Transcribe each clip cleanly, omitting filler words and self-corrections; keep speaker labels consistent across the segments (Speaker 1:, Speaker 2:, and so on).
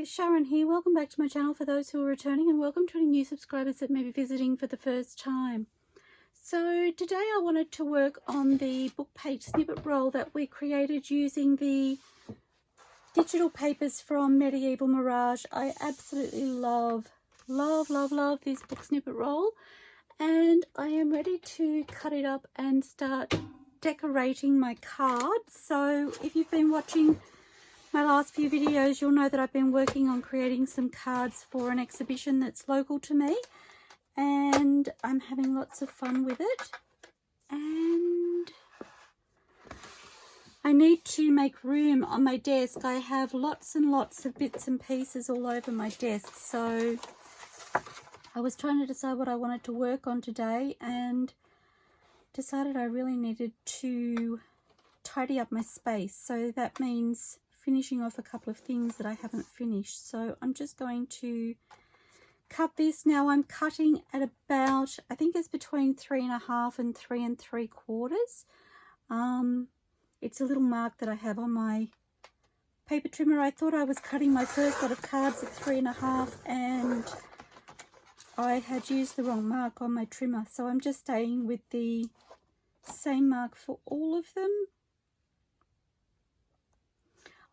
Speaker 1: Hi, Sharon here. Welcome back to my channel for those who are returning, and welcome to any new subscribers that may be visiting for the first time. So today I wanted to work on the book page snippet roll that we created using the digital papers from Medieval Mirage. I absolutely love this book snippet roll, and I am ready to cut it up and start decorating my cards. So if you've been watching my last few videos, you'll know that I've been working on creating some cards for an exhibition that's local to me, and I'm having lots of fun with it. And I need to make room on my desk. I have lots and lots of bits and pieces all over my desk, so I was trying to decide what I wanted to work on today and decided I really needed to tidy up my space. So that means finishing off a couple of things that I haven't finished. So I'm just going to cut this. Now I'm cutting at about, I think it's between 3.5 and 3 3/4. It's a little mark that I have on my paper trimmer. I thought I was cutting my first lot of cards at 3.5 and I had used the wrong mark on my trimmer. So I'm just staying with the same mark for all of them.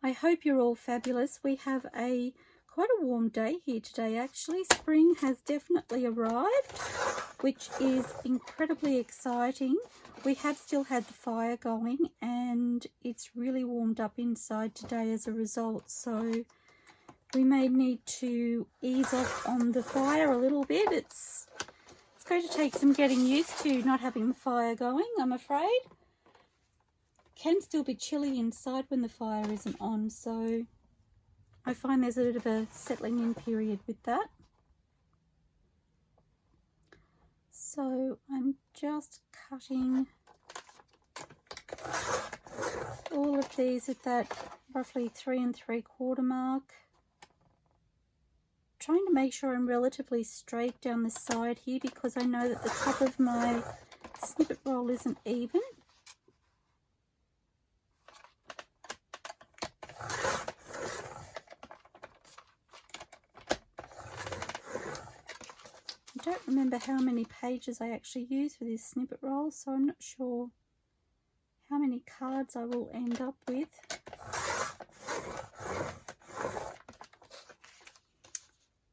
Speaker 1: I hope you're all fabulous. We have quite a warm day here today actually. Spring has definitely arrived, which is incredibly exciting. We have still had the fire going and it's really warmed up inside today as a result. So we may need to ease off on the fire a little bit. It's going to take some getting used to not having the fire going, I'm afraid. Can still be chilly inside when the fire isn't on, so I find there's a bit of a settling in period with that. So I'm just cutting all of these at that roughly 3 3/4 mark. Trying to make sure I'm relatively straight down the side here because I know that the top of my snippet roll isn't even. I don't remember how many pages I actually use for this snippet roll, so I'm not sure how many cards I will end up with.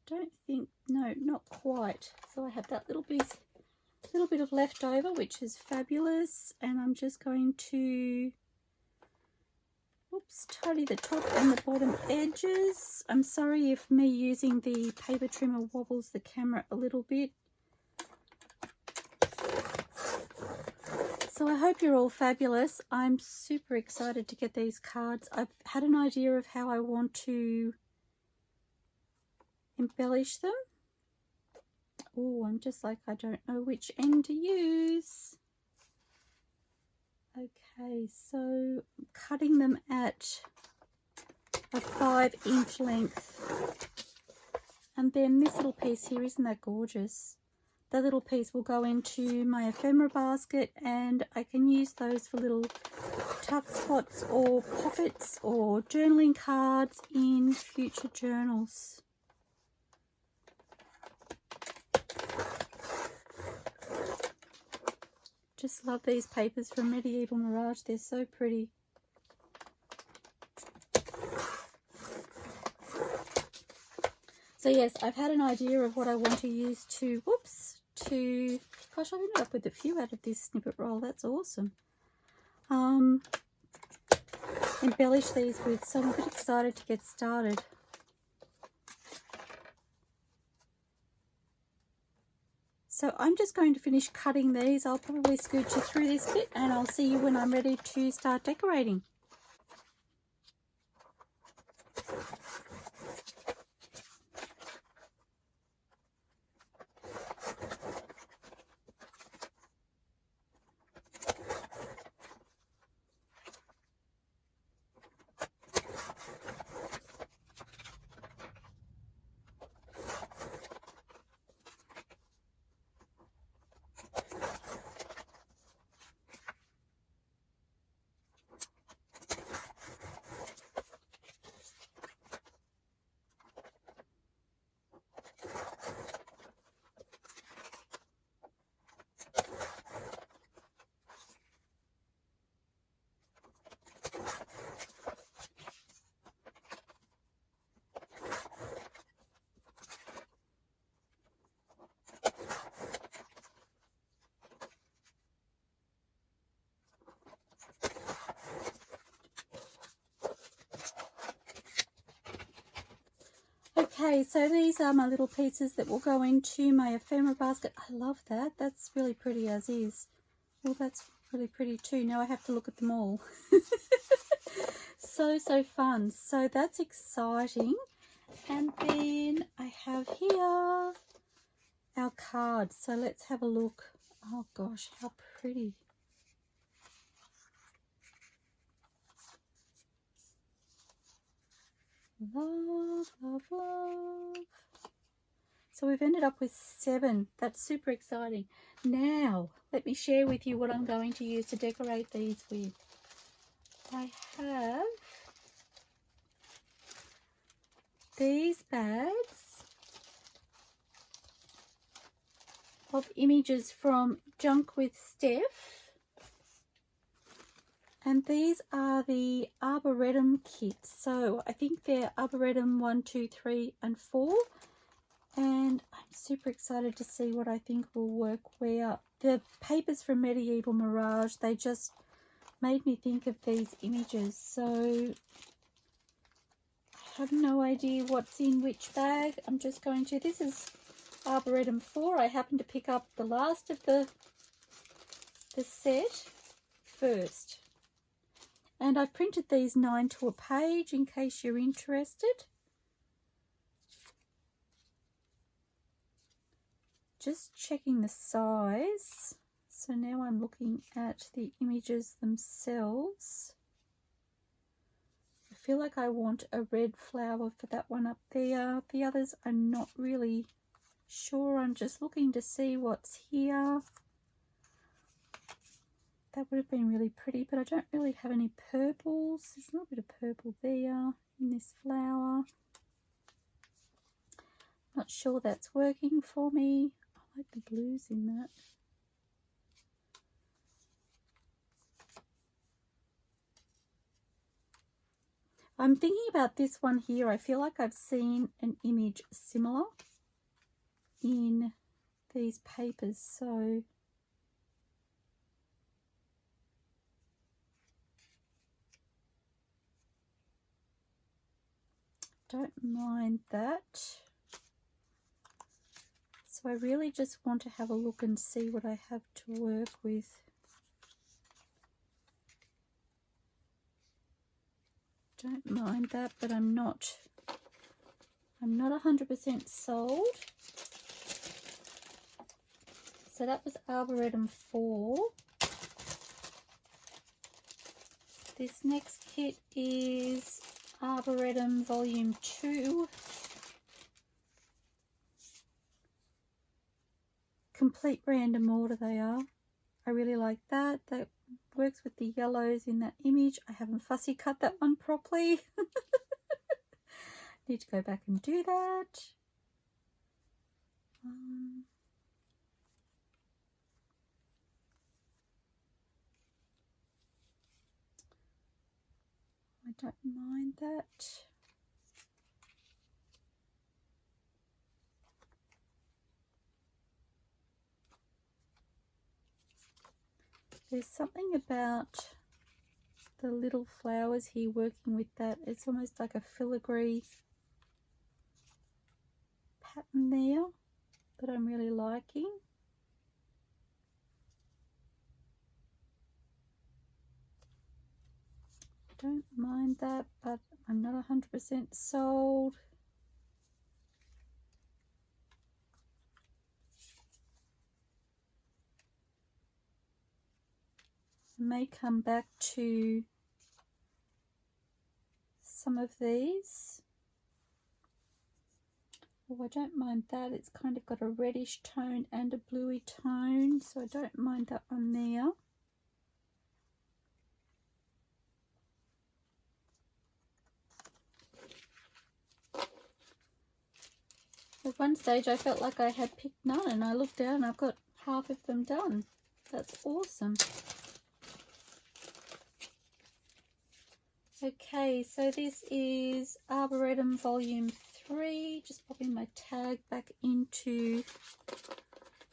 Speaker 1: Don't think, no, not quite. So I have that little bit of leftover, which is fabulous, and I'm just going to tidy the top and the bottom edges. I'm sorry if me using the paper trimmer wobbles the camera a little bit. So I hope you're all fabulous. I'm super excited to get these cards. I've had an idea of how I want to embellish them. Oh, I'm just like, I don't know which end to use. Okay, so I'm cutting them at a 5-inch length. And then this little piece here, isn't that gorgeous? That little piece will go into my ephemera basket, and I can use those for little tuck spots or pockets or journaling cards in future journals. Just love these papers from Medieval Mirage. They're so pretty. So yes, I've had an idea of what I want to use to, gosh, I've ended up with a few out of this snippet roll. That's awesome. Embellish these with, so I'm a bit excited to get started. So I'm just going to finish cutting these. I'll probably scooch you through this bit and I'll see you when I'm ready to start decorating. Okay, so these are my little pieces that will go into my ephemera basket. I love that. That's really pretty as is. Well, that's really pretty too. Now I have to look at them all. So fun. So that's exciting. And then I have here our cards. So let's have a look. Oh gosh, how pretty. Love, love, love. So we've ended up with 7. That's super exciting. Now, let me share with you what I'm going to use to decorate these with. I have these bags of images from Junk with Steph. And these are the Arboretum kits. So I think they're Arboretum 1, 2, 3, and 4. And I'm super excited to see what I think will work where. The papers from Medieval Mirage, they just made me think of these images. So I have no idea what's in which bag. I'm just going to, this is Arboretum 4. I happen to pick up the last of the set first. And I've printed these 9 to a page in case you're interested. Just checking the size. So now I'm looking at the images themselves. I feel like I want a red flower for that one up there. The others I'm not really sure. I'm just looking to see what's here. That would have been really pretty, but I don't really have any purples. There's a little bit of purple there in this flower. Not sure that's working for me. I like the blues in that. I'm thinking about this one here. I feel like I've seen an image similar in these papers, so don't mind that. So I really just want to have a look and see what I have to work with. Don't mind that, but I'm not 100% sold. So that was Arboretum 4. This next kit is Arboretum Volume 2. Complete random order they are. I really like that. That works with the yellows in that image. I haven't fussy cut that one properly. Need to go back and do that. I don't mind that. There's something about the little flowers here working with that. It's almost like a filigree pattern there that I'm really liking. Don't mind that, but I'm not 100% sold. I may come back to some of these. Oh, I don't mind that. It's kind of got a reddish tone and a bluey tone, so I don't mind that one there. At one stage I felt like I had picked none, and I looked down and I've got half of them done. That's awesome. Okay, so this is Arboretum Volume 3. Just popping my tag back into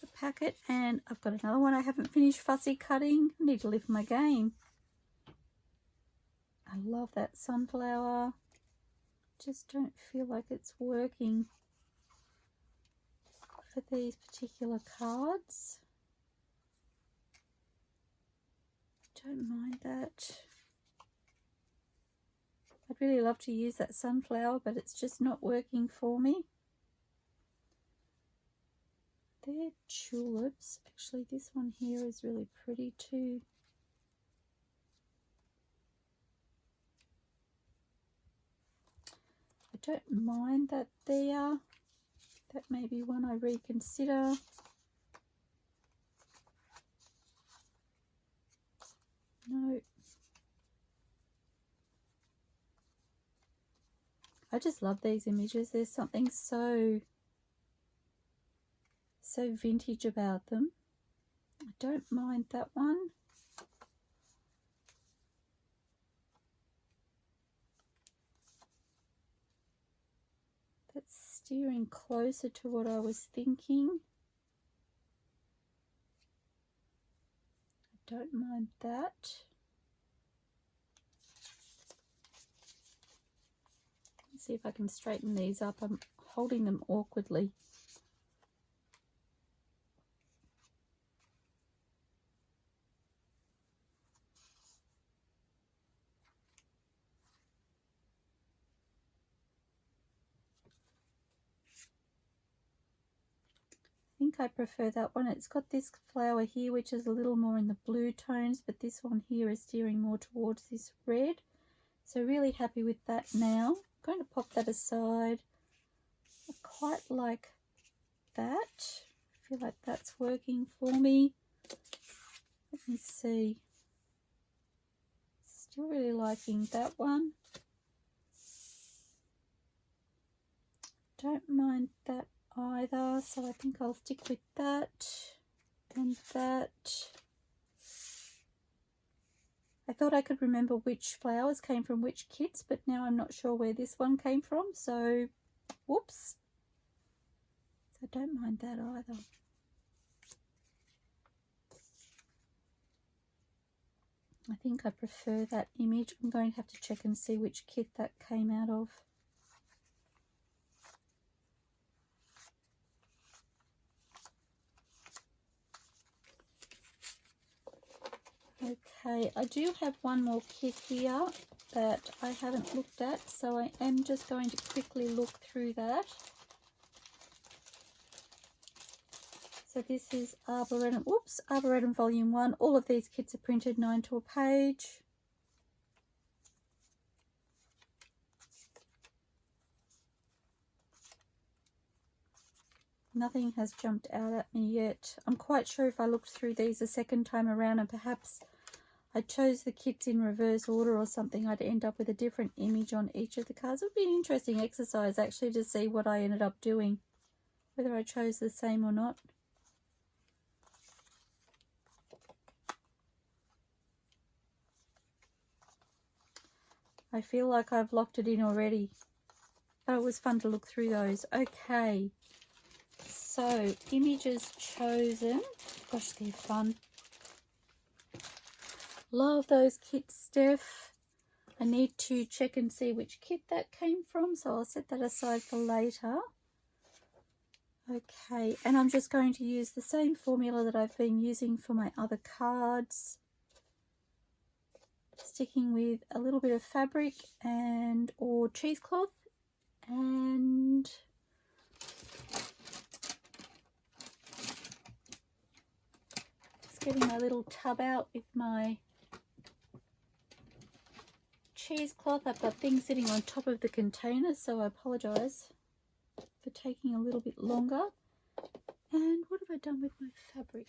Speaker 1: the packet, and I've got another one I haven't finished fussy cutting. I need to lift my game. I love that sunflower. just don't feel like it's working for these particular cards. Don't mind that. I'd really love to use that sunflower, but it's just not working for me. They're tulips. Actually, this one here is really pretty too. I don't mind that there. That may be one I reconsider. No. I just love these images. There's something so vintage about them. I don't mind that one. That's steering closer to what I was thinking. I don't mind that. Let's see if I can straighten these up. I'm holding them awkwardly. I think I prefer that one. It's got this flower here which is a little more in the blue tones, but this one here is steering more towards this red. So really happy with that now. I'm going to pop that aside. I quite like that. I feel like that's working for me. Let me see. Still really liking that one. Don't mind that either, so I think I'll stick with that and that. I thought I could remember which flowers came from which kits, but now I'm not sure where this one came from, so whoops. So I don't mind that either. I think I prefer that image. I'm going to have to check and see which kit that came out of. Okay, I do have one more kit here that I haven't looked at, so I am just going to quickly look through that. So this is Arboretum, Arboretum Volume 1. All of these kits are printed 9 to a page. Nothing has jumped out at me yet. I'm quite sure if I looked through these a second time around and perhaps I chose the kits in reverse order or something, I'd end up with a different image on each of the cards. It would be an interesting exercise actually to see what I ended up doing, whether I chose the same or not. I feel like I've locked it in already, but it was fun to look through those. Okay, so images chosen. Gosh, they're fun. Love those kits, Steph. I need to check and see which kit that came from, so I'll set that aside for later. Okay, and I'm just going to use the same formula that I've been using for my other cards. Sticking with a little bit of fabric and or cheesecloth, and just getting my little tub out with my cheesecloth. I've got things sitting on top of the container, so I apologise for taking a little bit longer. And what have I done with my fabric?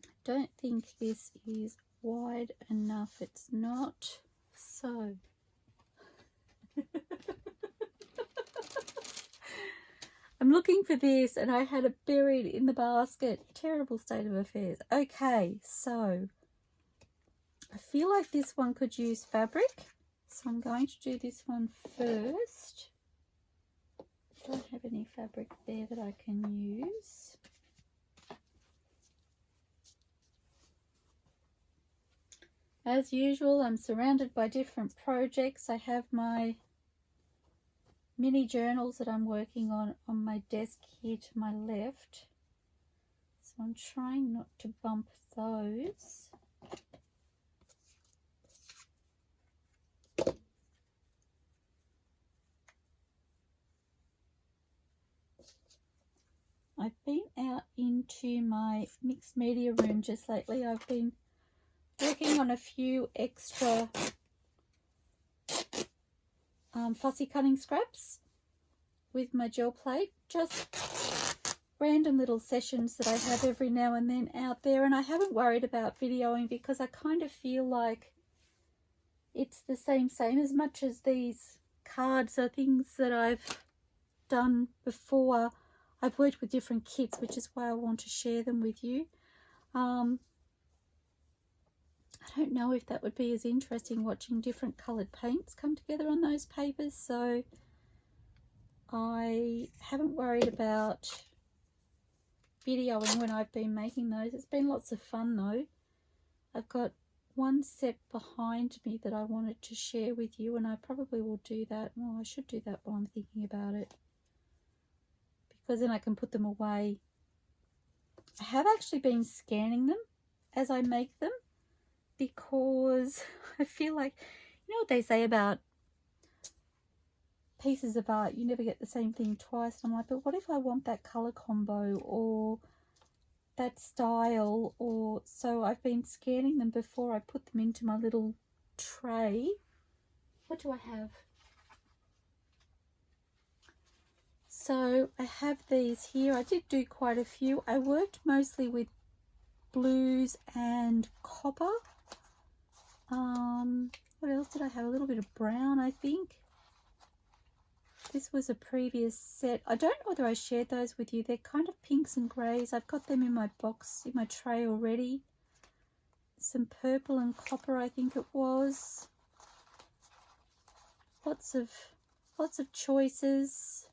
Speaker 1: I don't think this is wide enough. It's not. So I'm looking for this and I had it buried in the basket. Terrible state of affairs. Okay, so I feel like this one could use fabric, so I'm going to do this one first. I don't have any fabric there that I can use. As usual, I'm surrounded by different projects. I have my mini journals that I'm working on my desk here to my left. So I'm trying not to bump those. I've been out into my mixed media room just lately. I've been working on a few extra fussy cutting scraps with my gel plate, just random little sessions that I have every now and then out there, and I haven't worried about videoing because I kind of feel like it's the same as much as these cards are things that I've done before. I've worked with different kits, which is why I want to share them with you. I don't know if that would be as interesting watching different coloured paints come together on those papers, so I haven't worried about videoing when I've been making those. It's been lots of fun though. I've got one set behind me that I wanted to share with you, and I probably will do that. Well, I should do that while I'm thinking about it, because then I can put them away. I have actually been scanning them as I make them, because I feel like, you know what they say about pieces of art, you never get the same thing twice. And I'm like, but what if I want that colour combo or that style? Or so I've been scanning them before I put them into my little tray. What do I have? So I have these here. I did do quite a few. I worked mostly with blues and copper. What else did I have? A little bit of brown, I think. This was a previous set. I don't know whether I shared those with you. They're kind of pinks and greys. I've got them in my box, in my tray already. Some purple and copper, I think it was. Lots of choices.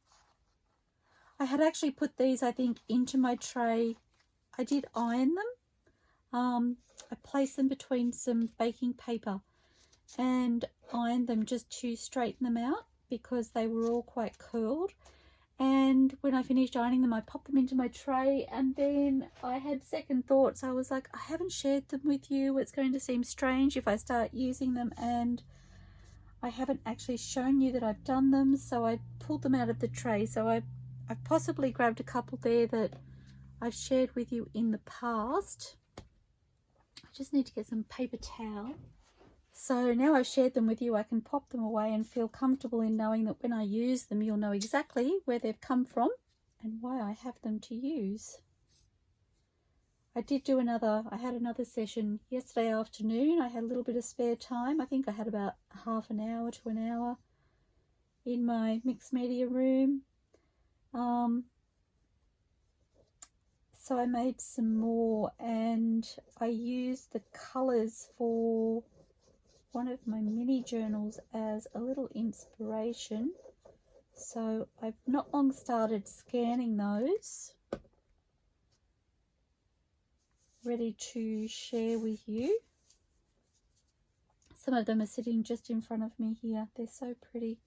Speaker 1: I had actually put these, I think, into my tray. I did iron them. I placed them between some baking paper and ironed them just to straighten them out because they were all quite curled. And when I finished ironing them, I popped them into my tray, and then I had second thoughts. I was like, I haven't shared them with you. It's going to seem strange if I start using them, and I haven't actually shown you that I've done them. So I pulled them out of the tray. So I've possibly grabbed a couple there that I've shared with you in the past. I just need to get some paper towel. So now I've shared them with you, I can pop them away and feel comfortable in knowing that when I use them, you'll know exactly where they've come from and why I have them to use. I had another session yesterday afternoon. I had a little bit of spare time. I think I had about half an hour to an hour in my mixed media room. So I made some more, and I used the colours for one of my mini journals as a little inspiration. So I've not long started scanning those, ready to share with you. Some of them are sitting just in front of me here. They're so pretty.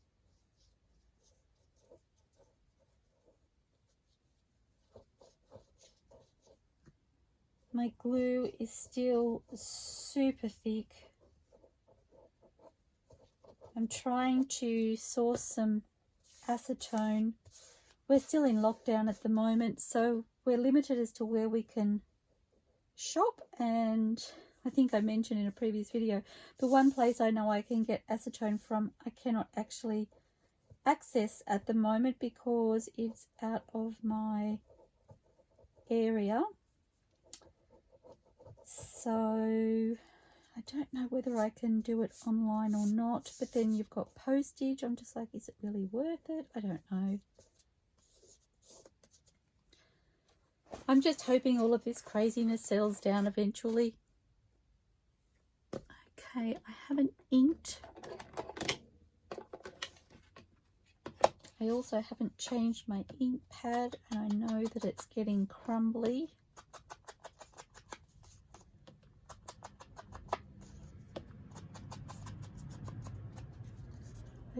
Speaker 1: My glue is still super thick. I'm trying to source some acetone. We're still in lockdown at the moment, so we're limited as to where we can shop, and I think I mentioned in a previous video, the one place I know I can get acetone from, I cannot actually access at the moment because it's out of my area. So I don't know whether I can do it online or not, but then you've got postage. I'm just like, is it really worth it? I don't know. I'm just hoping all of this craziness settles down eventually. Okay, I haven't inked. I also haven't changed my ink pad, and I know that it's getting crumbly.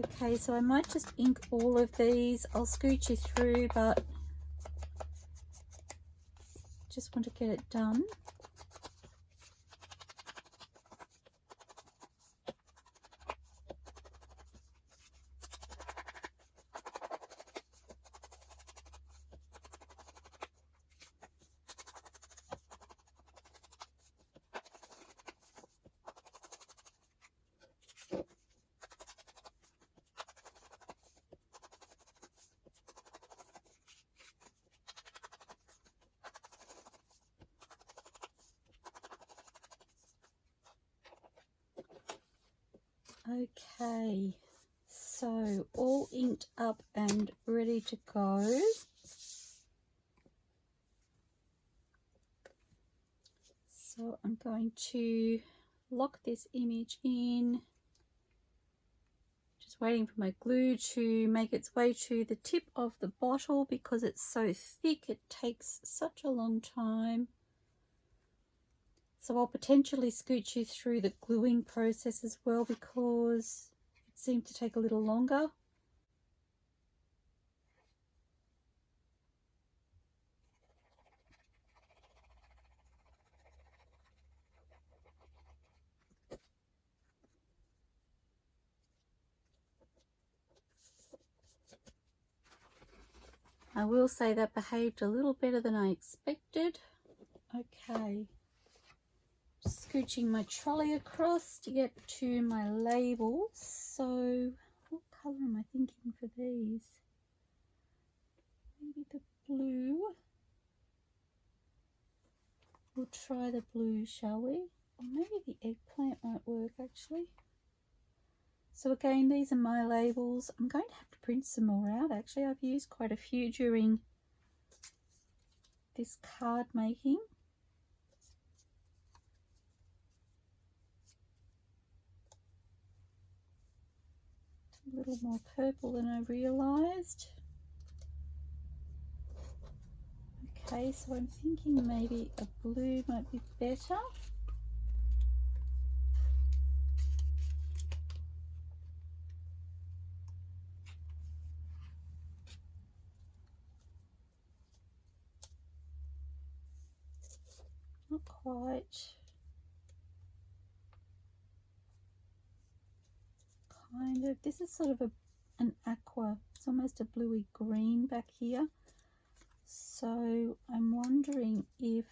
Speaker 1: I Okay, so I might just ink all of these. I'll scooch you through, but just want to get it done. Okay, so all inked up and ready to go. So I'm going to lock this image in. Just waiting for my glue to make its way to the tip of the bottle because it's so thick, it takes such a long time. So I'll potentially scooch you through the gluing process as well because it seemed to take a little longer. I will say that behaved a little better than I expected. Okay. Scooching my trolley across to get to my labels. So what colour am I thinking for these? Maybe the blue. We'll try the blue, shall we? Or maybe the eggplant might work actually. So again, these are my labels. I'm going to have to print some more out actually. I've used quite a few during this card making. A little more purple than I realised. Okay, so I'm thinking maybe a blue might be better. Not quite. Kind of. This is sort of an aqua. It's almost a bluey green back here. So I'm wondering if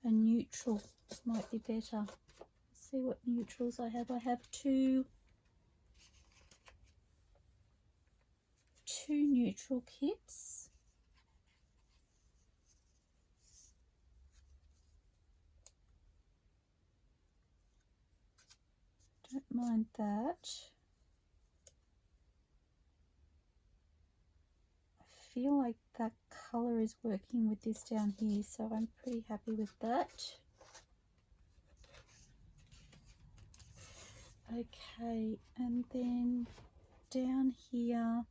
Speaker 1: a neutral might be better. Let's see what neutrals I have. I have two neutral kits. Don't mind that. I feel like that colour is working with this down here, so I'm pretty happy with that. Okay, and then down here,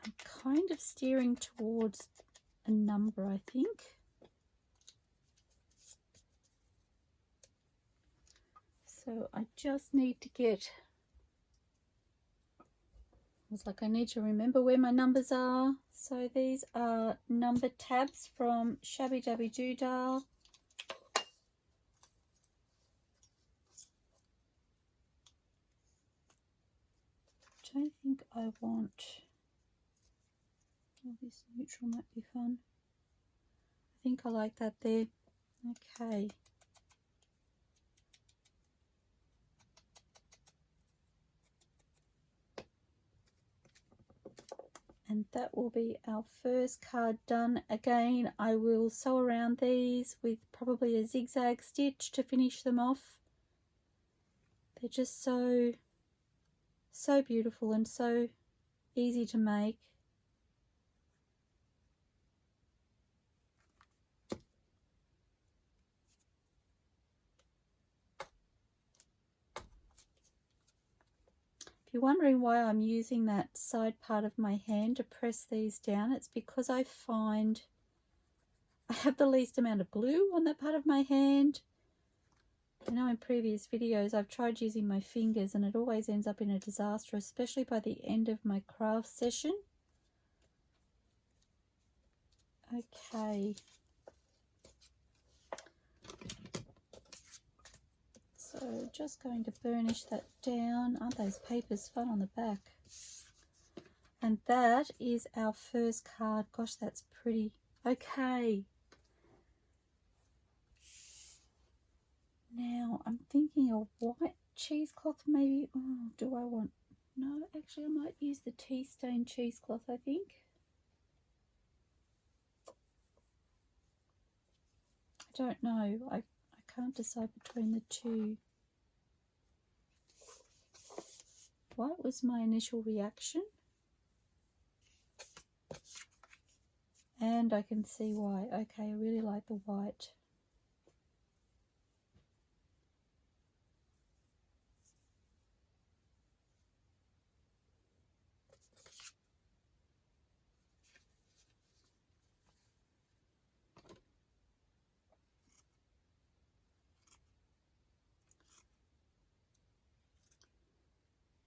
Speaker 1: I'm kind of steering towards a number, I think. So I just need to get, it's like I need to remember where my numbers are. So these are number tabs from Shabby Dabby Doodah. Don't think I want, oh, this neutral might be fun. I think I like that there. Okay. And that will be our first card done. Again, I will sew around these with probably a zigzag stitch to finish them off. They're just so beautiful and so easy to make. If you're wondering why I'm using that side part of my hand to press these down, it's because I find I have the least amount of glue on that part of my hand. I know in previous videos I've tried using my fingers and it always ends up in a disaster, especially by the end of my craft session. Okay. So just going to burnish that down. Aren't those papers fun on the back? And that is our first card. Gosh, that's pretty. Okay. Now I'm thinking a white cheesecloth maybe. Oh, do I want... No, actually I might use the tea stain cheesecloth, I think. I don't know. I can't decide between the two. White was my initial reaction. And I can see why. Okay, I really like the white.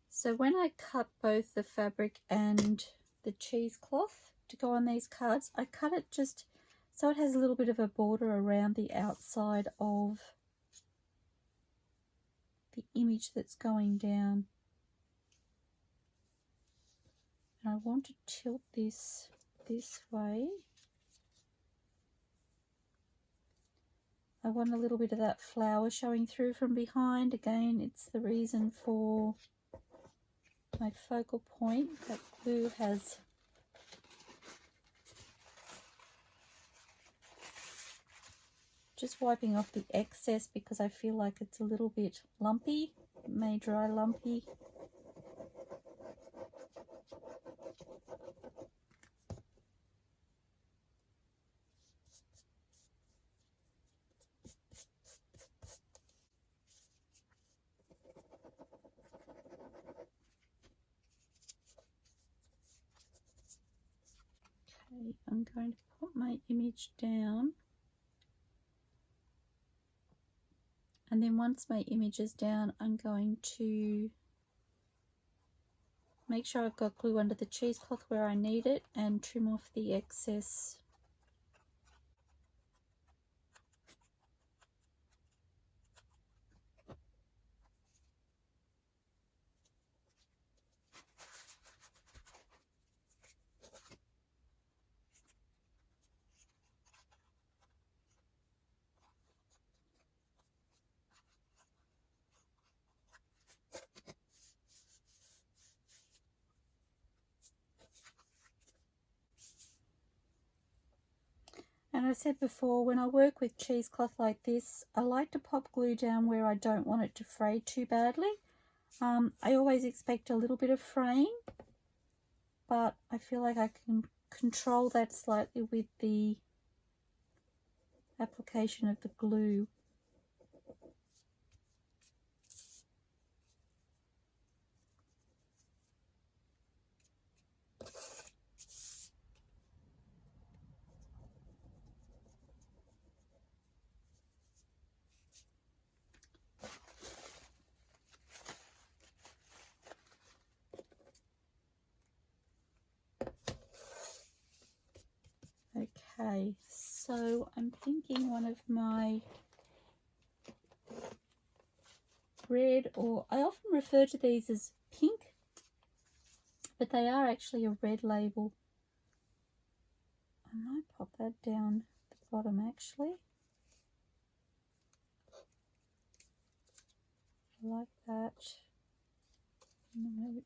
Speaker 1: So when I cut both the fabric and the cheesecloth to go on these cards, I cut it just so it has a little bit of a border around the outside of the image that's going down. And I want to tilt this way. I want a little bit of that flower showing through from behind. Again, it's the reason for my focal point. That glue has just wiping off the excess because I feel like it's a little bit lumpy. It may dry lumpy. Okay, I'm going to put my image down. And then once my image is down, I'm going to make sure I've got glue under the cheesecloth where I need it and trim off the excess. And I said before, when I work with cheesecloth like this, I like to pop glue down where I don't want it to fray too badly. I always expect a little bit of fraying, but I feel like I can control that slightly with the application of the glue. Okay, so I'm thinking one of my red, or I often refer to these as pink, but they are actually a red label. I might pop that down the bottom actually. I like that. No.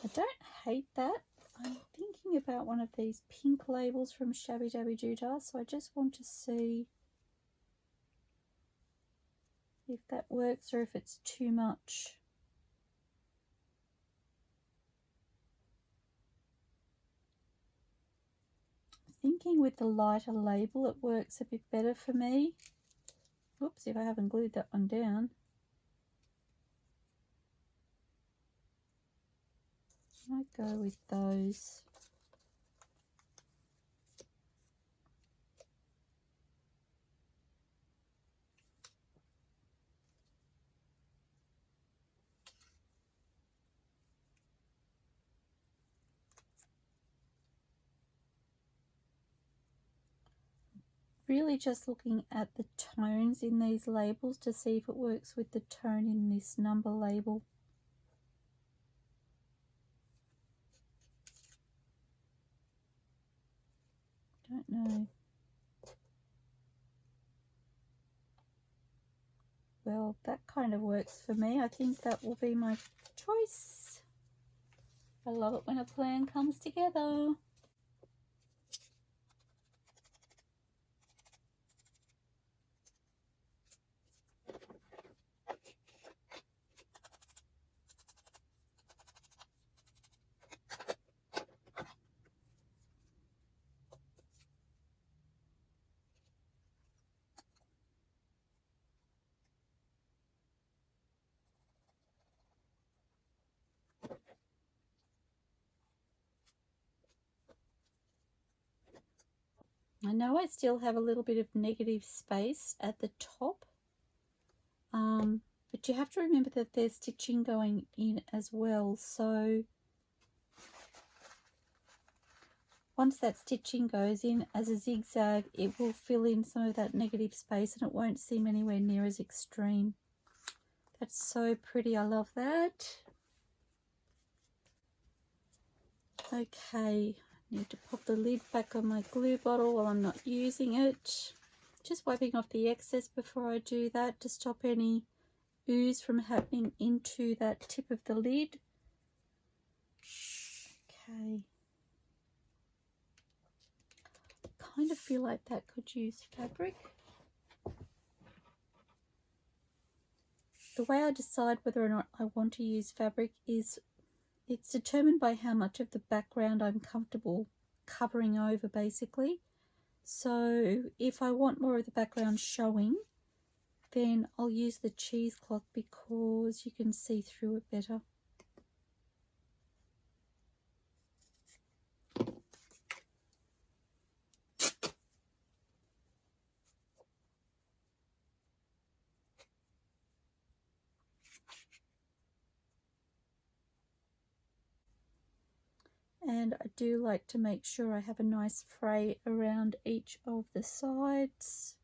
Speaker 1: I don't hate that. I'm thinking about one of these pink labels from Shabby Dabby Doodah, so I just want to see if that works or if it's too much. I'm thinking with the lighter label it works a bit better for me. Oops, if I haven't glued that one down. I might go with those. Really just looking at the tones in these labels to see if it works with the tone in this number label. Don't know. Well, that kind of works for me. I think that will be my choice. I love it when a plan comes together. I know I still have a little bit of negative space at the top, but you have to remember that there's stitching going in as well. So once that stitching goes in as a zigzag, it will fill in some of that negative space and it won't seem anywhere near as extreme. That's so pretty. I love that. Okay. Need to pop the lid back on my glue bottle while I'm not using it. Just wiping off the excess before I do that to stop any ooze from happening into that tip of the lid. Okay. Kind of feel like that could use fabric. The way I decide whether or not I want to use fabric is it's determined by how much of the background I'm comfortable covering over, basically. So if I want more of the background showing, then I'll use the cheesecloth because you can see through it better. And I do like to make sure I have a nice fray around each of the sides.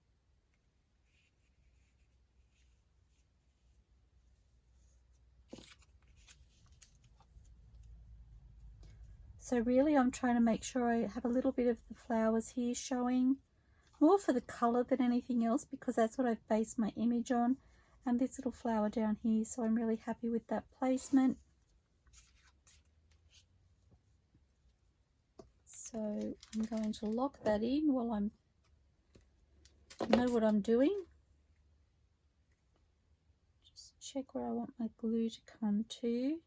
Speaker 1: So really I'm trying to make sure I have a little bit of the flowers here showing, more for the colour than anything else because that's what I've based my image on. And this little flower down here, so I'm really happy with that placement. So I'm going to lock that in while I know what I'm doing. Just check where I want my glue to come to.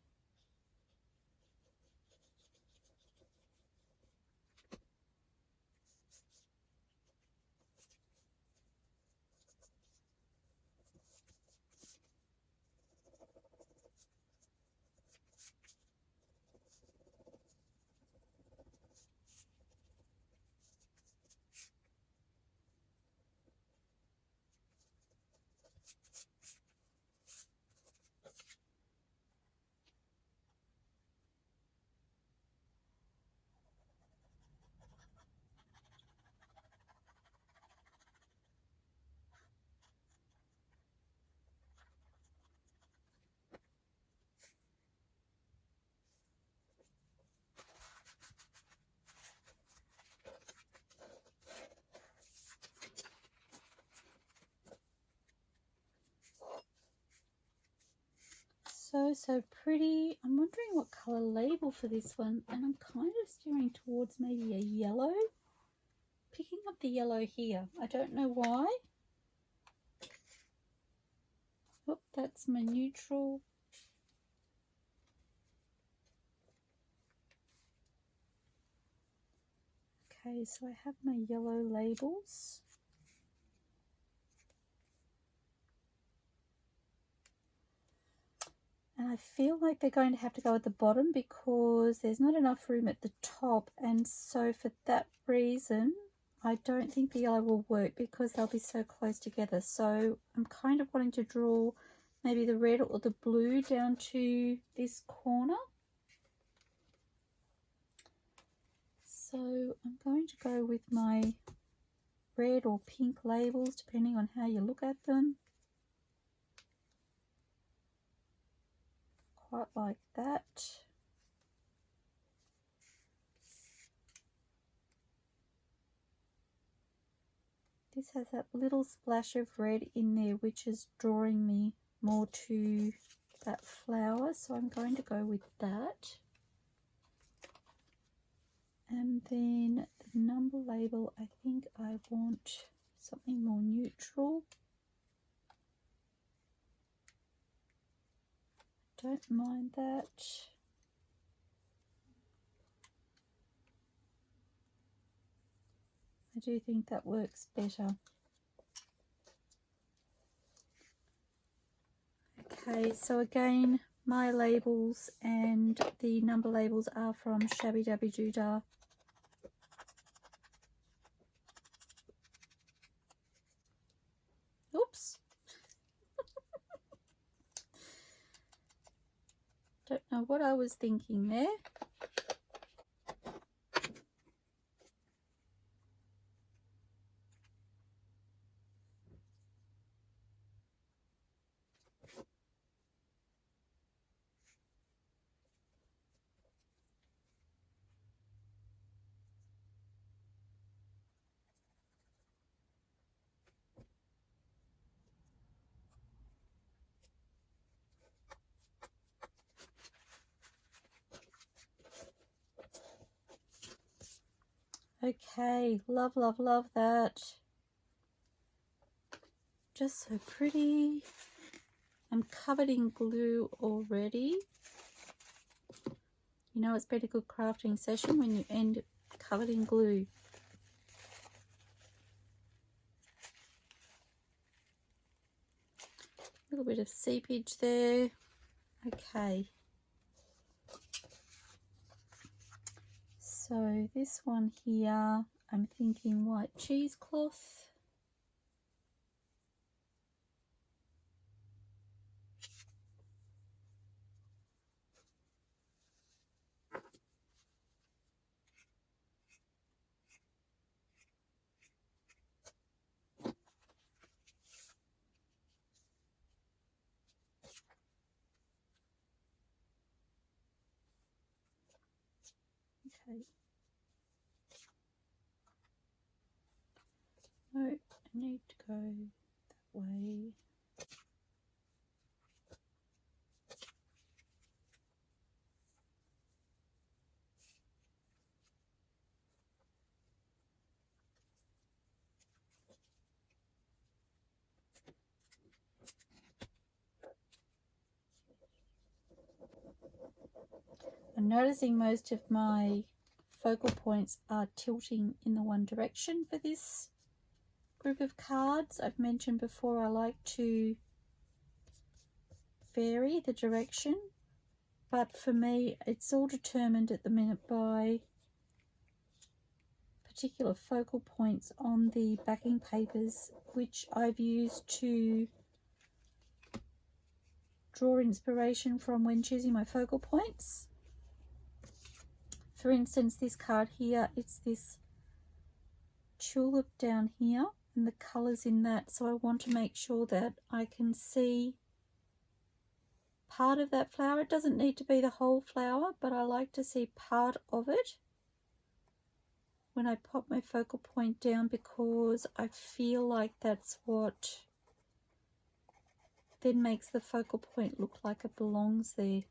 Speaker 1: So pretty. I'm wondering what colour label for this one, and I'm kind of steering towards maybe a yellow. Picking up the yellow here. I don't know why. Oh, that's my neutral. Okay, so I have my yellow labels. And I feel like they're going to have to go at the bottom because there's not enough room at the top, and so for that reason I don't think the yellow will work because they'll be so close together. So I'm kind of wanting to draw maybe the red or the blue down to this corner. So I'm going to go with my red or pink labels depending on how you look at them. Quite like that. This has that little splash of red in there which is drawing me more to that flower, so I'm going to go with that. And then the number label, I think I want something more neutral. Don't mind that. I do think that works better. Okay, so again, my labels and the number labels are from Shabby Dabby Doodah. Oops. Don't know what I was thinking there. Okay, love, love, love that. Just so pretty. I'm covered in glue already. You know, it's been a good crafting session when you end covered in glue. A little bit of seepage there. Okay. So this one here, I'm thinking white cheesecloth. Okay. No, I need to go that way. I'm noticing most of my focal points are tilting in the one direction for this group of cards. I've mentioned before I like to vary the direction, but for me it's all determined at the minute by particular focal points on the backing papers which I've used to draw inspiration from when choosing my focal points. For instance, this card here, it's this tulip down here and the colours in that, so I want to make sure that I can see part of that flower. It doesn't need to be the whole flower, but I like to see part of it when I pop my focal point down because I feel like that's what then makes the focal point look like it belongs there.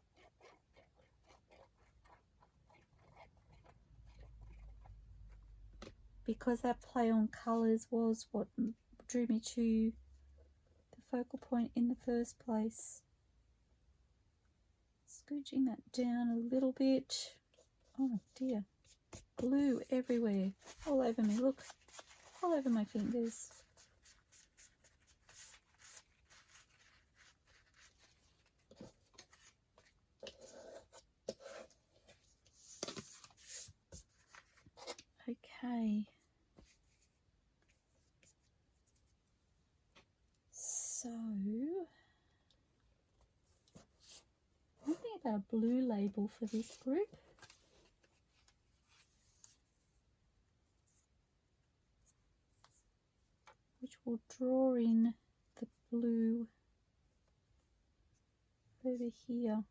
Speaker 1: Because that play on colours was what drew me to the focal point in the first place. Scooching that down a little bit. Oh dear. Glue everywhere. All over me. Look. All over my fingers. Okay. So, I'm thinking about a blue label for this group. Which will draw in the blue over here.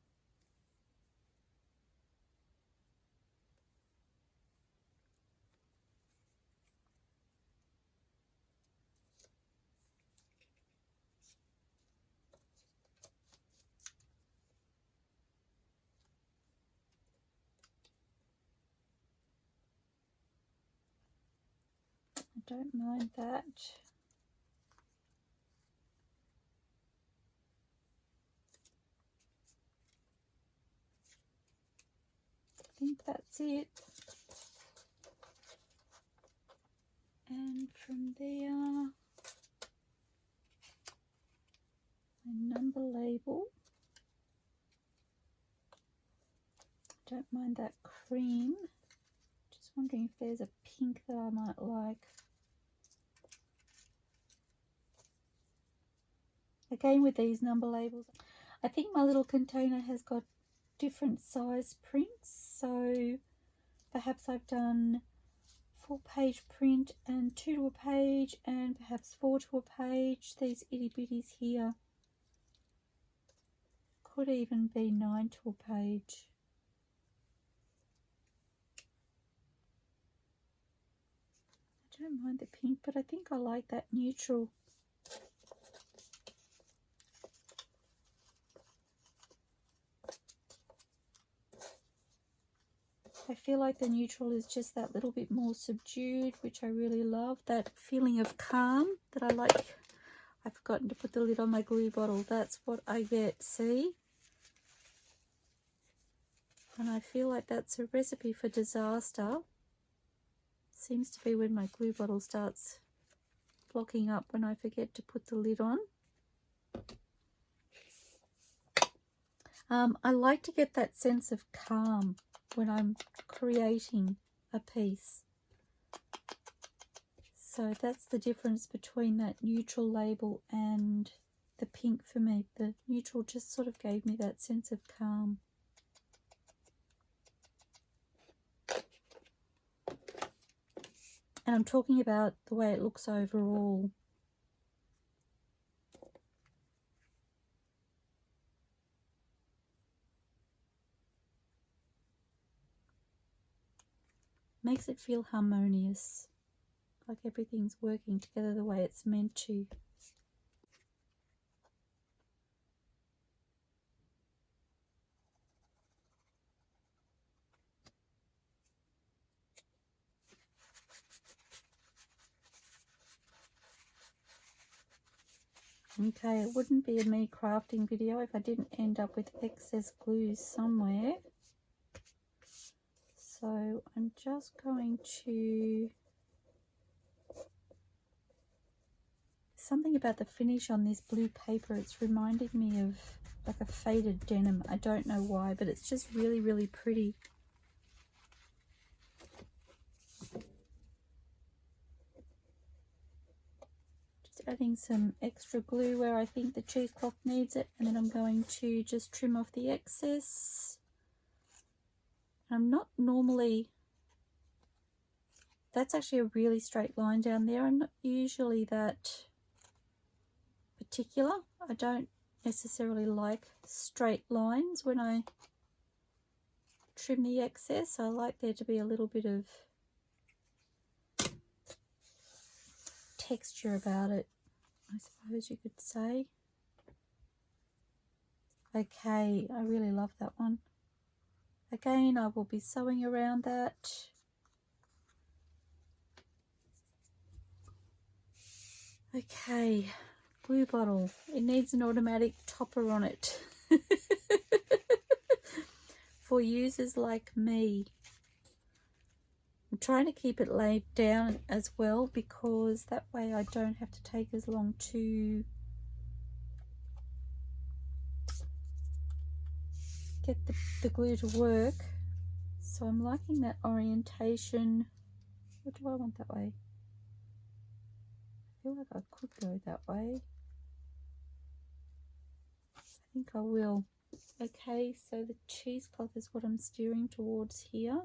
Speaker 1: I don't mind that. I think that's it. And from there, a number label. Don't mind that cream. Just wondering if there's a pink that I might like. Again, with these number labels, I think my little container has got different size prints, so perhaps I've done 4-page print and 2 to a page and perhaps 4 to a page. These itty bitties here could even be 9 to a page. I don't mind the pink, but I think I like that neutral. I feel like the neutral is just that little bit more subdued, which I really love. That feeling of calm that I like. I've forgotten to put the lid on my glue bottle. That's what I get, see? And I feel like that's a recipe for disaster. Seems to be when my glue bottle starts blocking up when I forget to put the lid on. I like to get that sense of calm when I'm creating a piece. So that's the difference between that neutral label and the pink for me. The neutral just sort of gave me that sense of calm. And I'm talking about the way it looks overall. Makes it feel harmonious, like everything's working together the way it's meant to. Okay, it wouldn't be a me crafting video if I didn't end up with excess glue somewhere. So I'm just going to... Something about the finish on this blue paper, it's reminding me of like a faded denim. I don't know why, but it's just really, really pretty. Just adding some extra glue where I think the cheesecloth needs it, and then I'm going to just trim off the excess. I'm not normally... That's actually a really straight line down there. I'm not usually that particular. I don't necessarily like straight lines when I trim the excess. I like there to be a little bit of texture about it, I suppose you could say. Okay, I really love that one. Again, I will be sewing around that. Okay, glue bottle. It needs an automatic topper on it for users like me. I'm trying to keep it laid down as well, because that way I don't have to take as long to get the glue to work. So I'm liking that orientation Or do I want that way? I feel like I could go that way. I think I will. Okay, so the cheesecloth is what I'm steering towards here.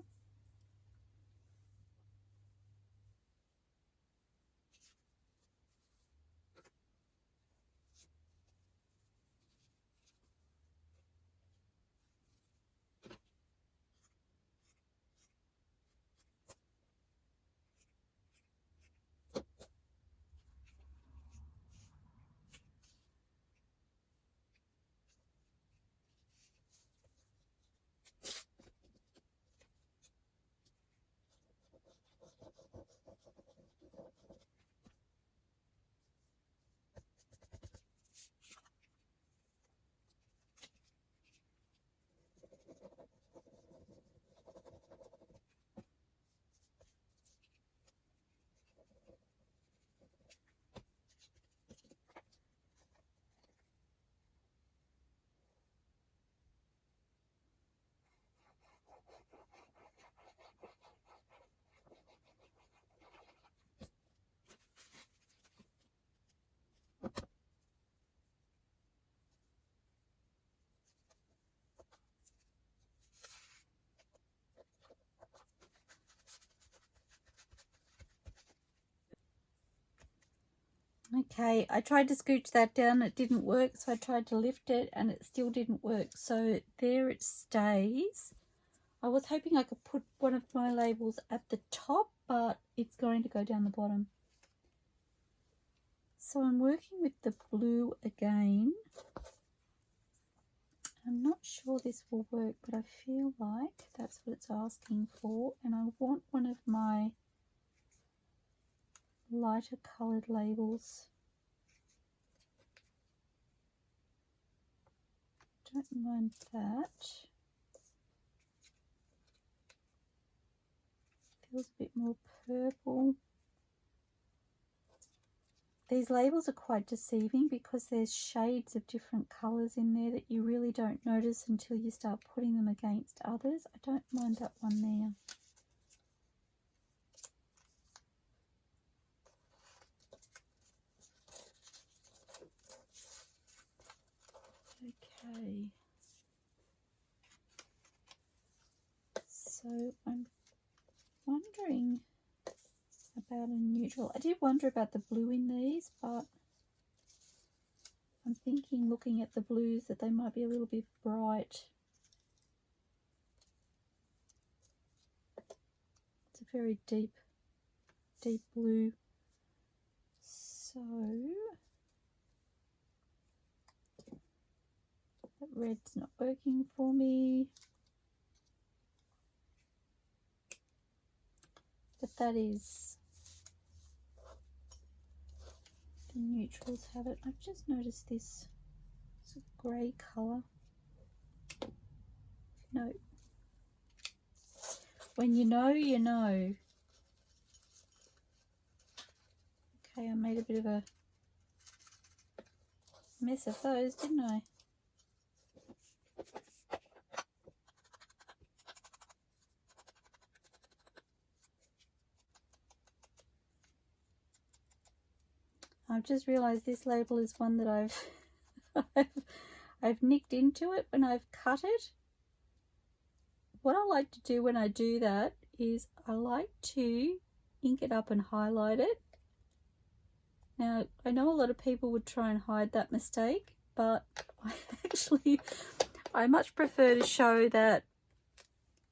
Speaker 1: Okay, I tried to scooch that down, it didn't work, so I tried to lift it and it still didn't work. So there it stays. I was hoping I could put one of my labels at the top, but it's going to go down the bottom. So I'm working with the blue again. I'm not sure this will work, but I feel like that's what it's asking for. And I want one of my lighter coloured labels. Don't mind that. Feels a bit more purple. These labels are quite deceiving because there's shades of different colours in there that you really don't notice until you start putting them against others. I don't mind that one there. Okay. So I'm wondering about a neutral. I did wonder about the blue in these, but I'm thinking, looking at the blues, that they might be a little bit bright. It's a very deep blue. So that red's not working for me. But that is, the neutrals have it. I've just noticed this sort of grey colour. No. When you know, you know. Okay, I made a bit of a mess of those, didn't I? I've just realised this label is one that I've nicked into it when I've cut it. What I like to do when I do that is I like to ink it up and highlight it. Now, I know a lot of people would try and hide that mistake, but I much prefer to show that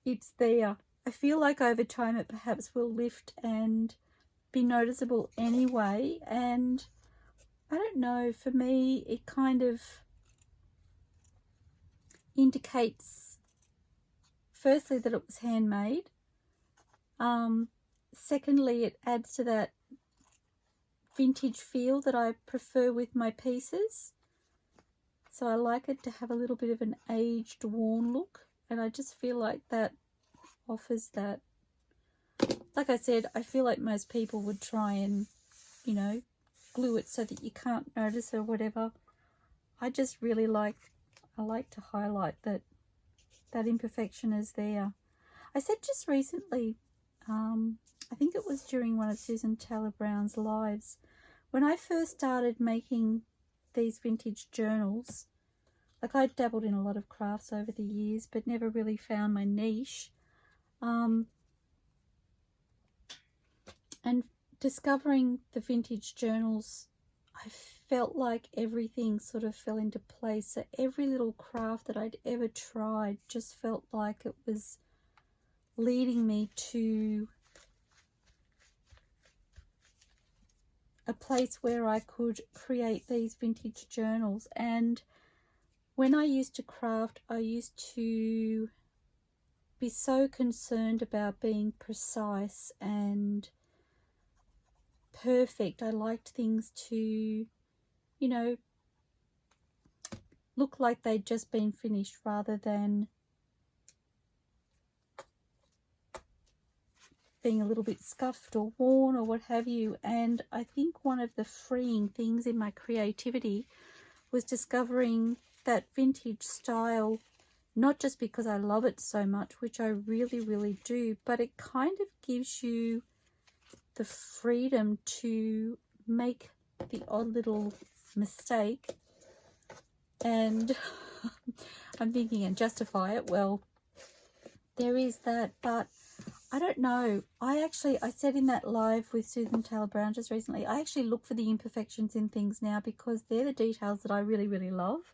Speaker 1: it's there. I feel like over time it perhaps will lift and be noticeable anyway, and I don't know, for me it kind of indicates, firstly, that it was handmade. Secondly, it adds to that vintage feel that I prefer with my pieces. So I like it to have a little bit of an aged, worn look, and I just feel like that offers that. Like I said, I feel like most people would try and, you know, glue it so that you can't notice or whatever. I just really like to highlight that imperfection is there. I said just recently, I think it was during one of Susan Taylor Brown's lives. When I first started making these vintage journals, like I dabbled in a lot of crafts over the years, but never really found my niche. And discovering the vintage journals, I felt like everything sort of fell into place. So every little craft that I'd ever tried just felt like it was leading me to a place where I could create these vintage journals. And when I used to craft, I used to be so concerned about being precise and perfect. I liked things to, you know, look like they'd just been finished rather than being a little bit scuffed or worn or what have you. And I think one of the freeing things in my creativity was discovering that vintage style, not just because I love it so much, which I really, really do, but it kind of gives you the freedom to make the odd little mistake. And I'm thinking, and justify it. Well, there is that, but I don't know. I said in that live with Susan Taylor Brown just recently, I actually look for the imperfections in things now because they're the details that I really, really love.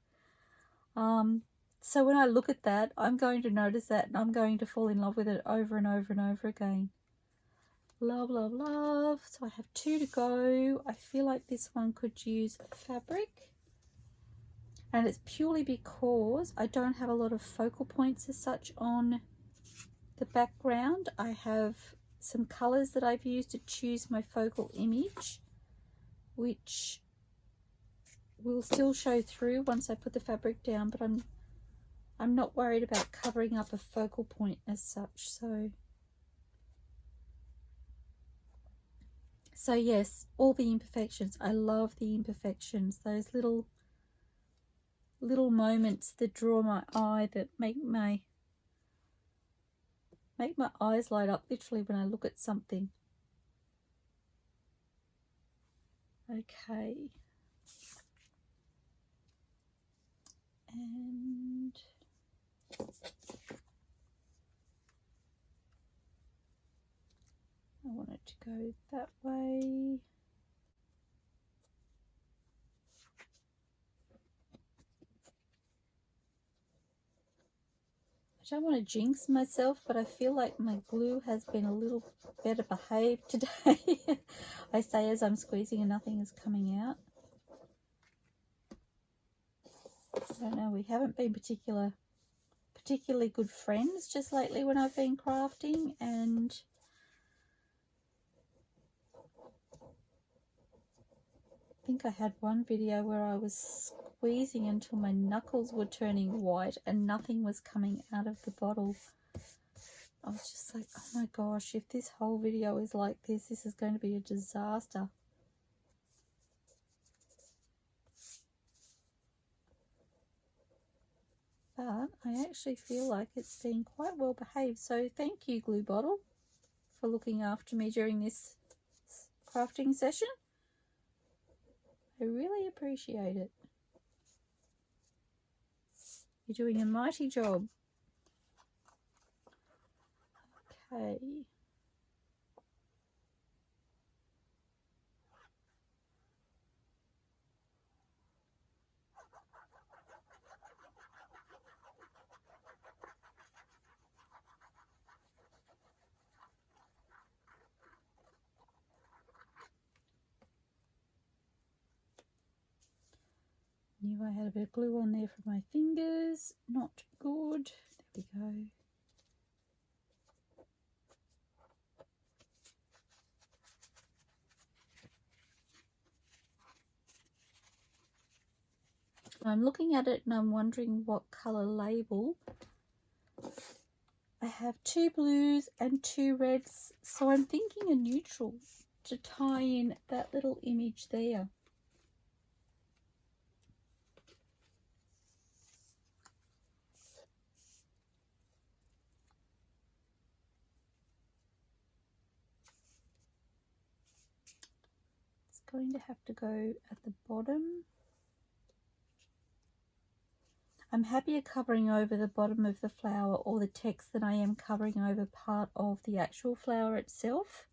Speaker 1: So when I look at that, I'm going to notice that and I'm going to fall in love with it over and over and over again. Love, love, love. So I have 2 to go. I feel like this one could use fabric. And it's purely because I don't have a lot of focal points as such on the background. I have some colours that I've used to choose my focal image, which will still show through once I put the fabric down, but I'm not worried about covering up a focal point as such. So yes, all the imperfections. I love the imperfections, those little moments that draw my eye, that make my eyes light up literally when I look at something. Okay. And I want it to go that way. I don't want to jinx myself, but I feel like my glue has been a little better behaved today. I say as I'm squeezing and nothing is coming out. I don't know, we haven't been particularly good friends just lately when I've been crafting, and I think I had one video where I was squeezing until my knuckles were turning white and nothing was coming out of the bottle. I was just like, oh my gosh, if this whole video is like this, this is going to be a disaster. But I actually feel like it's been quite well behaved. So thank you, glue bottle, for looking after me during this crafting session. I really appreciate it. You're doing a mighty job. Okay. Knew I had a bit of glue on there for my fingers. Not good. There we go. I'm looking at it and I'm wondering what colour label. I have 2 blues and 2 reds, so I'm thinking a neutral to tie in that little image there. going to have to go at the bottom. I'm happier covering over the bottom of the flower or the text than I am covering over part of the actual flower itself,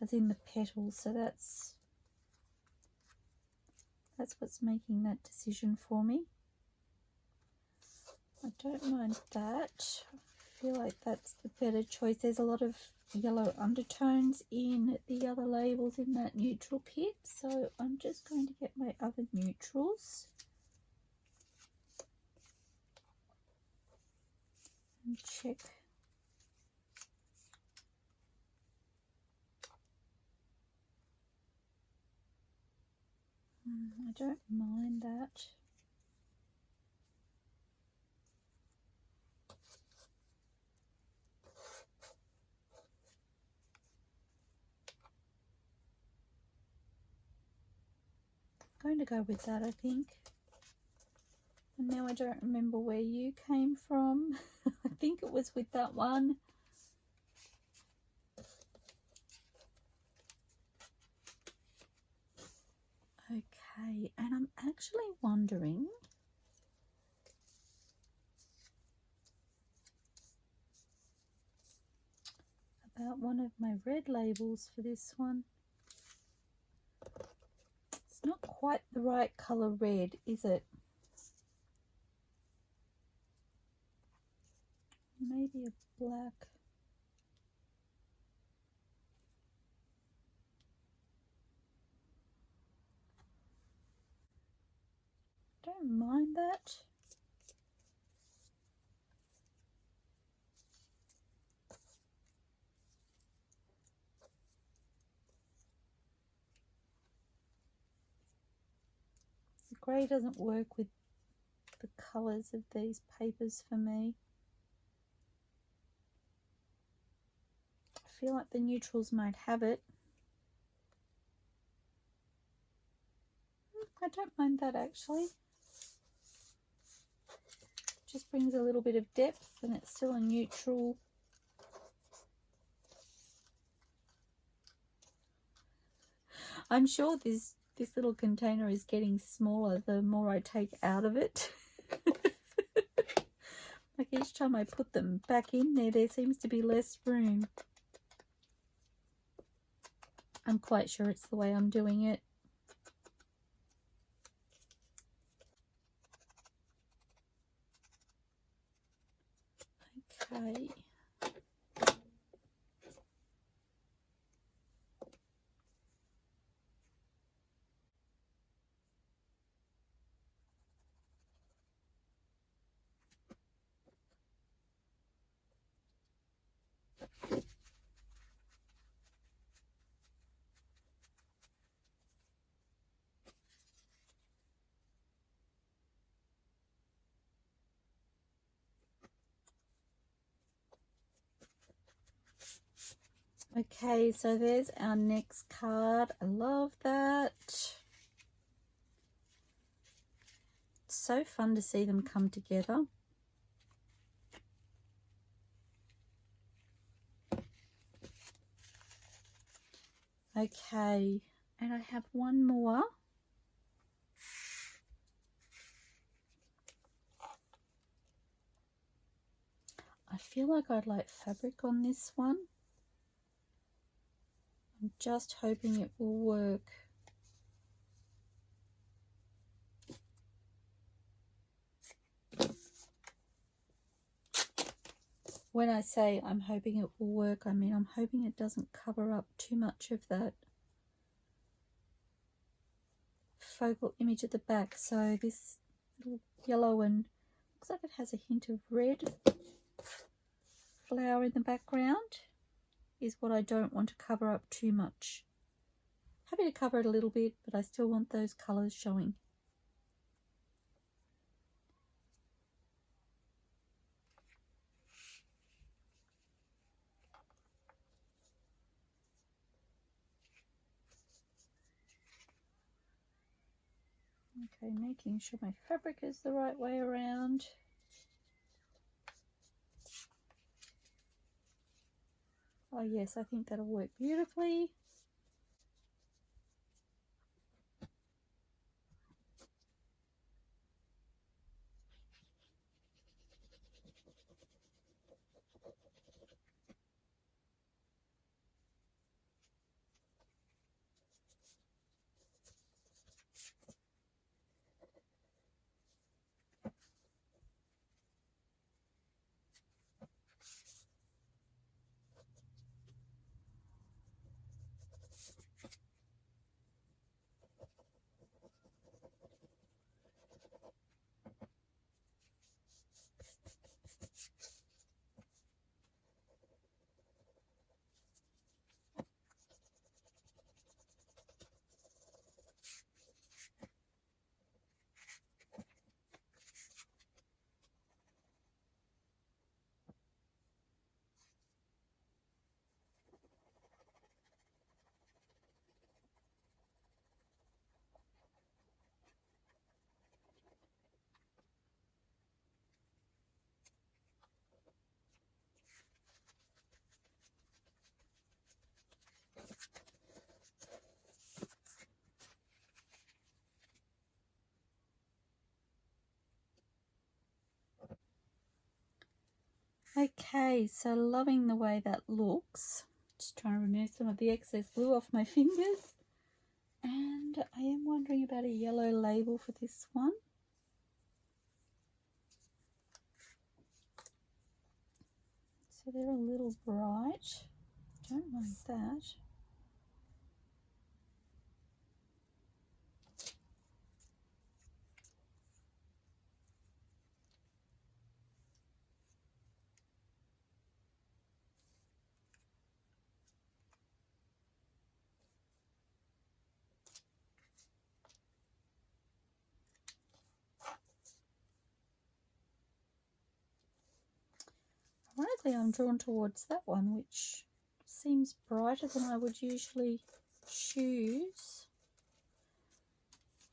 Speaker 1: as in the petals. So that's what's making that decision for me. I don't mind that. I feel like that's the better choice. There's a lot of yellow undertones in the other labels in that neutral kit, so I'm just going to get my other neutrals and check. I don't mind that. I'm going to go with that, I think. And now I don't remember where you came from. I think it was with that one. Okay, and I'm actually wondering about one of my red labels for this one. It's not quite the right colour red, is it? Maybe a black. Don't mind that. The grey doesn't work with the colours of these papers for me. I feel like the neutrals might have it. I don't mind that actually. Just brings a little bit of depth and it's still a neutral. I'm sure this little container is getting smaller the more I take out of it. Like each time I put them back in there seems to be less room. I'm quite sure it's the way I'm doing it. Okay. Okay, so there's our next card. I love that. It's so fun to see them come together. Okay, and I have one more. I feel like I'd like fabric on this one. I'm just hoping it will work. When I say I'm hoping it will work, I mean I'm hoping it doesn't cover up too much of that focal image at the back. So this little yellow and looks like it has a hint of red flower in the background is what I don't want to cover up too much. Happy to cover it a little bit, but I still want those colours showing. Okay, making sure my fabric is the right way around. Oh yes, I think that'll work beautifully. so loving the way that looks. Just trying to remove some of the excess glue off my fingers. And I am wondering about a yellow label for this one. So they're a little bright. Don't mind that. Ironically, I'm drawn towards that one, which seems brighter than I would usually choose.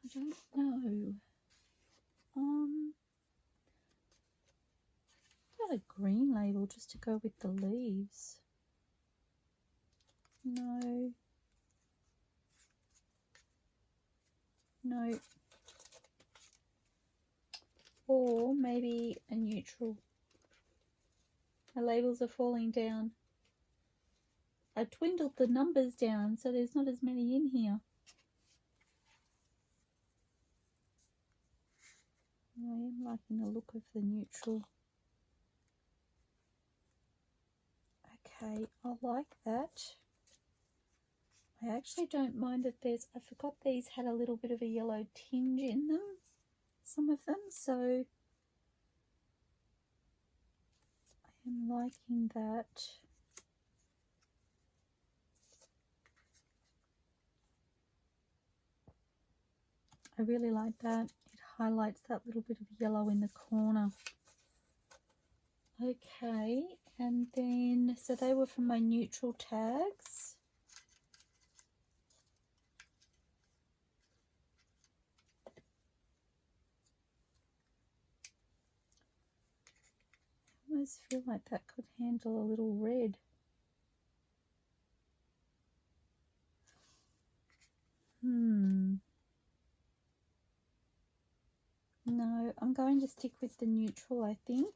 Speaker 1: I don't know. Got a green label just to go with the leaves. No. No. Or maybe a neutral. My labels are falling down. I dwindled the numbers down so there's not as many in here. I am liking the look of the neutral. Okay, I like that. I actually don't mind that there's, I forgot these had a little bit of a yellow tinge in them, some of them, so I am liking that. I really like that. It highlights that little bit of yellow in the corner. Okay, and then, so they were from my neutral tags. I almost feel like that could handle a little red. No, I'm going to stick with the neutral, I think.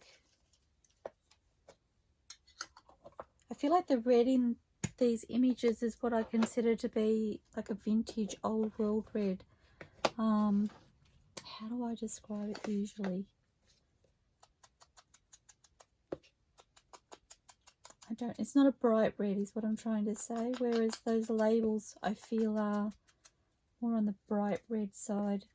Speaker 1: I feel like the red in these images is what I consider to be like a vintage old world red. How do I describe it usually? It's not a bright red is what I'm trying to say, whereas those labels I feel are more on the bright red side.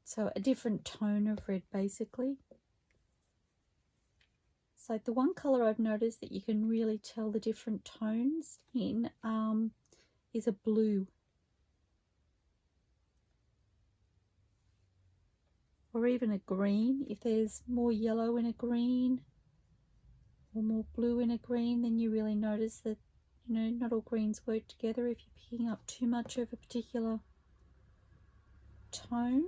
Speaker 1: So a different tone of red basically. So the one colour I've noticed that you can really tell the different tones in is a blue. Or even a green. If there's more yellow in a green or more blue in a green, then you really notice that, you know, not all greens work together if you're picking up too much of a particular tone.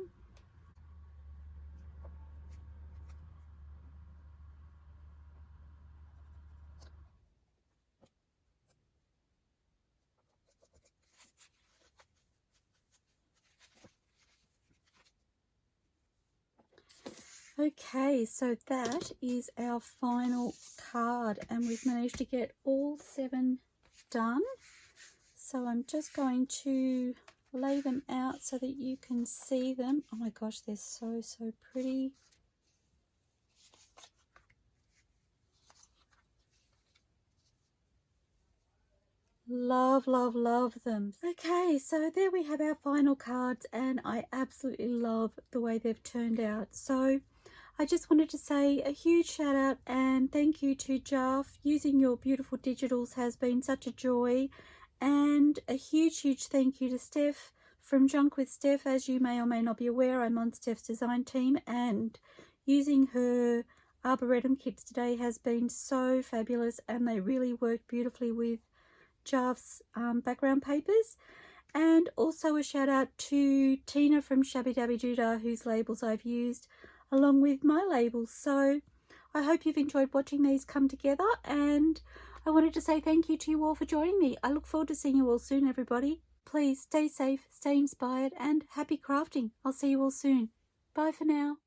Speaker 1: Okay, so that is our final card and we've managed to get all 7 done. So I'm just going to lay them out so that you can see them. Oh my gosh, they're so, so pretty. Love, love, love them. Okay, so there we have our final cards and I absolutely love the way they've turned out. So I just wanted to say a huge shout out and thank you to Jarf. Using your beautiful digitals has been such a joy. And a huge, huge thank you to Steph from Junk with Steph. As you may or may not be aware, I'm on Steph's design team and using her Arboretum kits today has been so fabulous and they really work beautifully with Jarf's background papers. And also a shout out to Tina from Shabby Dabby Doodah, whose labels I've used along with my labels. So I hope you've enjoyed watching these come together and I wanted to say thank you to you all for joining me. I look forward to seeing you all soon, everybody. Please stay safe, stay inspired and happy crafting. I'll see you all soon. Bye for now.